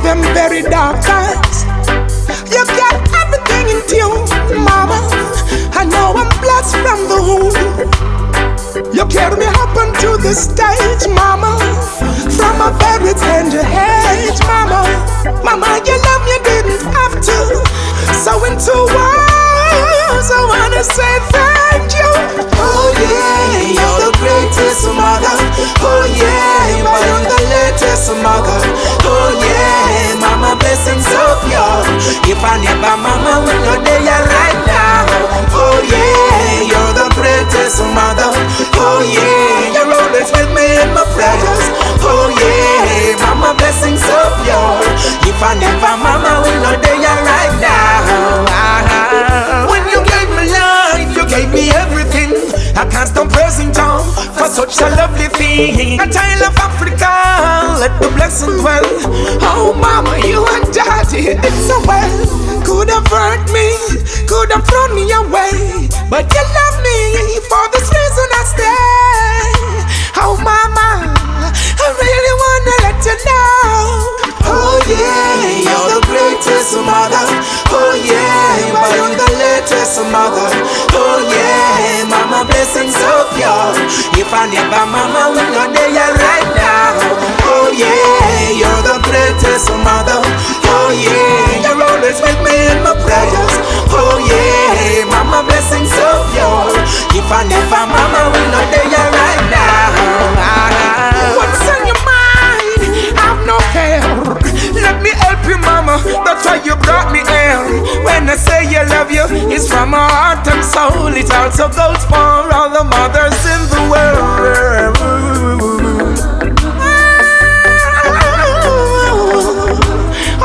them very dark times. You got everything in tune, mama. I know I'm blessed from the womb. You carry me up onto the stage, mama. From a very tender age, mama. Mama, you love me, didn't have to. So into words, I wanna say thank you. Oh yeah, you're the greatest mother. Oh yeah, you're the latest mother. Oh yeah, mama, blessings of yours. If I never mama, we know they are right now. Oh yeah, you're the greatest mother. Oh yeah, you're always with me in my prayers. Oh yeah, mama, blessings of yours. If I never mama, we know they are right now. When you gave me life, you gave me everything. I can't stop praising John for such a lovely thing. A child of Africa, let the blessing dwell. Oh mama, you and daddy did so well. Could have hurt me, could have thrown me away, but you love me, for this reason I stay. Oh mama, I really wanna let you know. Oh yeah, you're the greatest mother. Oh yeah, you're the latest mother. Oh yeah, mama, blessings of yours. If I never mama, we know they are right now. Oh yeah, you're the greatest mother. Oh yeah, you're always with me in my prayers. Oh yeah, mama, blessings of yours. If I never mama, we know they are right now. What's on your mind? I've no care. Let me help you, mama. That's why you brought me here. When I say I love you, it's from my heart and soul. It also goes for all the mothers in the world.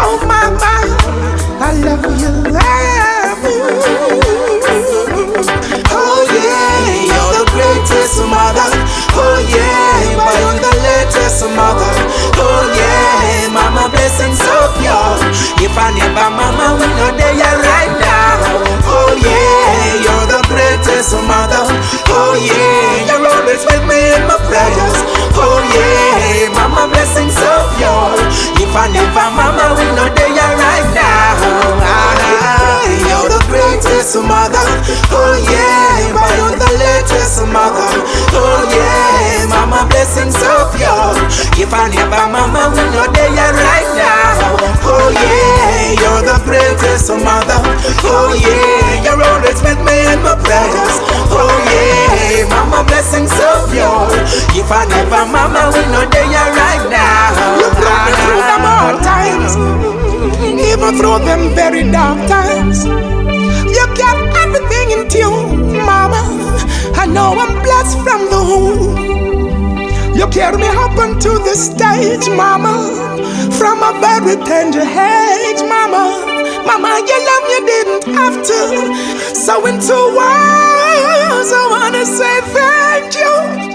Oh, mama, I love you, love you. Oh yeah, you're the greatest mother. Oh yeah, you're the latest mother. Oh yeah, mama, blessings of yours. If I never mama, we know they are right now. Oh yeah, you're the greatest mother. Oh yeah, you're always with me in my prayers. Oh yeah, mama, blessings of yours. If I never mama, we know they are right now. You're the greatest mother. Oh yeah, you're the latest mother. Oh yeah, mama, blessings of yours. If I never mama, we know they are right now. Oh yeah, you're the greatest mother. Oh yeah, you're always with me in my prayers. Oh yeah, mama, blessings of yours. If I never mama, we know they are right now. You brought me through them hard times, even through them very dark times. You got everything in tune, mama. I know I'm blessed from the womb. You carry me up onto the stage, mama. From a very tender age, mama. Mama, you love me, didn't have to. So into words, I wanna say thank you.